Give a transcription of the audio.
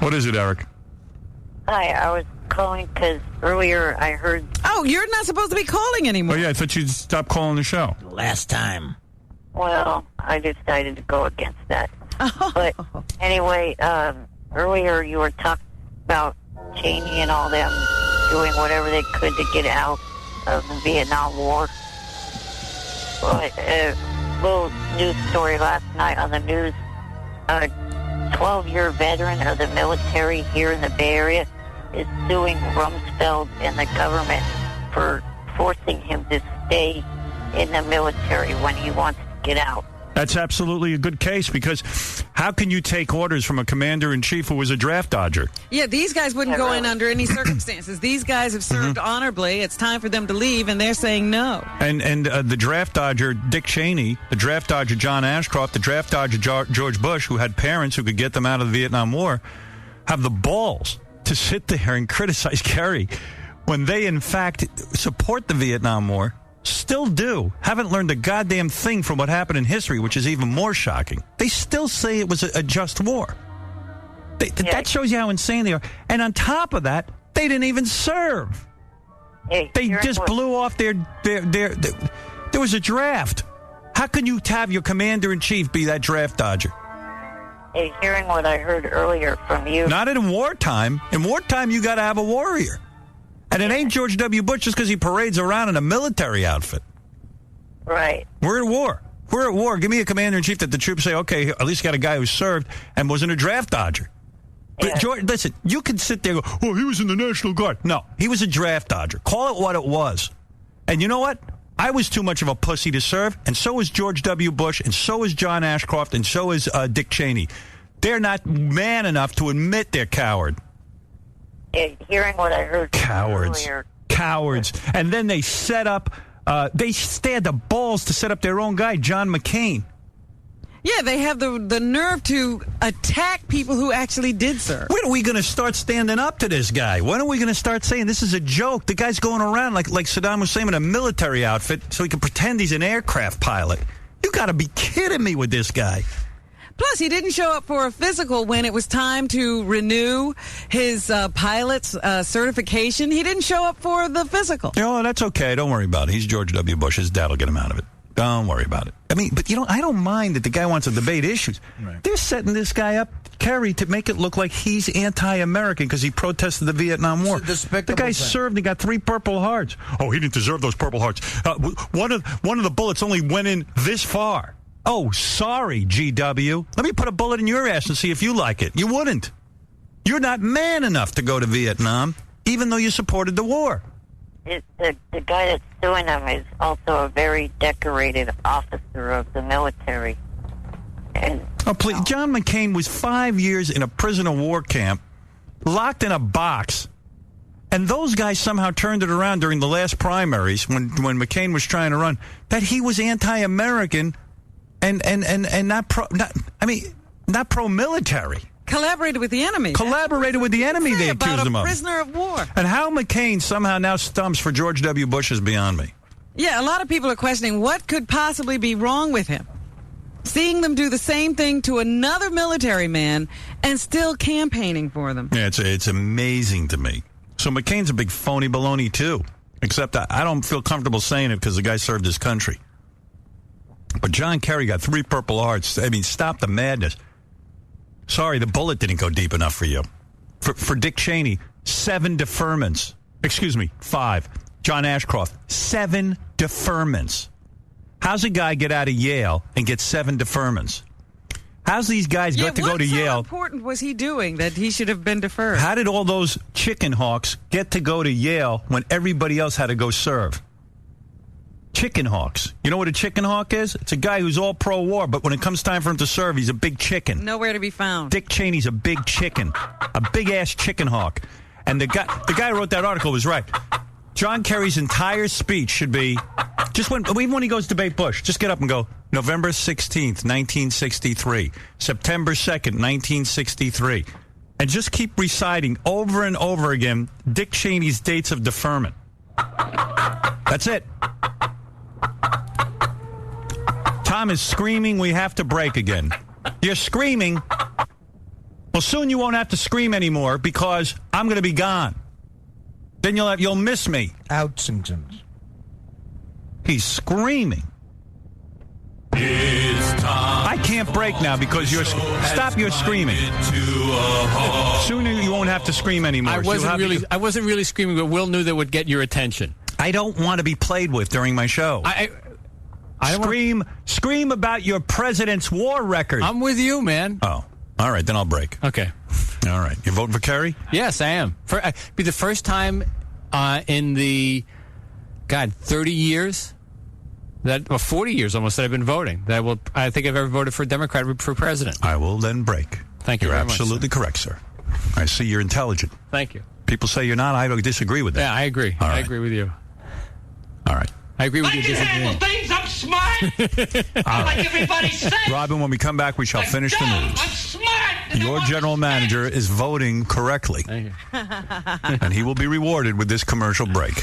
What is it, Eric? Hi, I was calling because earlier I heard... Oh, you're not supposed to be calling anymore. Oh, yeah, I thought you'd stop calling the show. Last time. Well, I decided to go against that. Oh. But anyway, earlier you were talking about Cheney and all them doing whatever they could to get out of the Vietnam War. But a little news story last night on the news. A 12-year veteran of the military here in the Bay Area is suing Rumsfeld and the government for forcing him to stay in the military when he wants to get out. That's absolutely a good case, because how can you take orders from a commander-in-chief who was a draft dodger? Yeah, these guys wouldn't go in under any circumstances. These guys have served honorably. It's time for them to leave, and they're saying no. And the draft dodger, Dick Cheney, the draft dodger, John Ashcroft, the draft dodger, George Bush, who had parents who could get them out of the Vietnam War, have the balls to sit there and criticize Kerry when they, in fact, support the Vietnam War. Still do. Haven't learned a goddamn thing from what happened in history, which is even more shocking. They still say it was a just war. That shows you how insane they are. And on top of that, they didn't even serve. Hey, they just blew off their there was a draft. How can you have your commander-in-chief be that draft dodger? Hey, hearing what I heard earlier from you... Not in wartime. In wartime, you got to have a warrior. And it ain't George W. Bush just because he parades around in a military outfit. Right. We're at war. We're at war. Give me a commander-in-chief that the troops say, okay, at least got a guy who served and wasn't a draft dodger. But, Yeah. George, listen, you can sit there and go, oh, he was in the National Guard. No, he was a draft dodger. Call it what it was. And you know what? I was too much of a pussy to serve, and so is George W. Bush, and so is John Ashcroft, and so is Dick Cheney. They're not man enough to admit they're coward. Hearing what I heard Cowards. earlier. Cowards. And then they set up, they had the balls to set up their own guy, John McCain. Yeah, they have the nerve to attack people who actually did serve. When are we going to start standing up to this guy? When are we going to start saying this is a joke? The guy's going around like Saddam Hussein in a military outfit so he can pretend he's an aircraft pilot. You got to be kidding me with this guy. Plus, he didn't show up for a physical when it was time to renew his pilot's certification. He didn't show up for the physical. No, that's okay. Don't worry about it. He's George W. Bush. His dad will get him out of it. Don't worry about it. I mean, but I don't mind that the guy wants to debate issues. Right. They're setting this guy up, Kerry, to make it look like he's anti-American because he protested the Vietnam War. The guy served and got 3 Purple Hearts. Oh, he didn't deserve those Purple Hearts. One of the bullets only went in this far. Oh, sorry, GW. Let me put a bullet in your ass and see if you like it. You wouldn't. You're not man enough to go to Vietnam, even though you supported the war. The guy that's suing him is also a very decorated officer of the military. And please, John McCain was 5 years in a prisoner of war camp, locked in a box, and those guys somehow turned it around during the last primaries when McCain was trying to run, that he was anti-American and not pro-military. Collaborated with the enemy. Collaborated with the enemy, they accused him of. About a prisoner of war. And how McCain somehow now stumps for George W. Bush is beyond me. Yeah, a lot of people are questioning what could possibly be wrong with him. Seeing them do the same thing to another military man and still campaigning for them. Yeah, it's amazing to me. So McCain's a big phony baloney, too. Except I don't feel comfortable saying it because the guy served his country. But John Kerry got 3 Purple Hearts. I mean, stop the madness. Sorry, the bullet didn't go deep enough for you. For Dick Cheney, 7 deferments. Excuse me, 5. John Ashcroft, 7 deferments. How's a guy get out of Yale and get 7 deferments? How's these guys get to go to Yale? What important was he doing that he should have been deferred? How did all those chicken hawks get to go to Yale when everybody else had to go serve? Chicken hawks. You know what a chicken hawk is? It's a guy who's all pro-war, but when it comes time for him to serve, he's a big chicken. Nowhere to be found. Dick Cheney's a big chicken. A big-ass chicken hawk. And the guy who wrote that article was right. John Kerry's entire speech should be, even when he goes to debate Bush, just get up and go, November 16th, 1963, September 2nd, 1963. And just keep reciting over and over again Dick Cheney's dates of deferment. That's it. Tom is screaming, we have to break again. You're screaming. Well, soon you won't have to scream anymore because I'm going to be gone. Then you'll miss me. Outsingtons. He's screaming. I can't break now because stop your screaming. Sooner you won't have to scream anymore. I wasn't really screaming, but Will knew that would get your attention. I don't want to be played with during my show. I Scream about your president's war record. I'm with you, man. Oh, all right, then I'll break. Okay. All right. You're voting for Kerry? Yes, I am. Be the first time in the 30 years or 40 years almost that I've been voting I think I've ever voted for a Democrat for president. I will then break. Thank you. You're very much, absolutely correct, sir. I see you're intelligent. Thank you. People say you're not. I don't disagree with that. Yeah, I agree. All right. I agree with you. All right. I agree with you. I can handle things. I'm smart. Like everybody says. Robin, when we come back, we shall finish the news. I'm smart. Your general manager is voting correctly. Thank you. And he will be rewarded with this commercial break.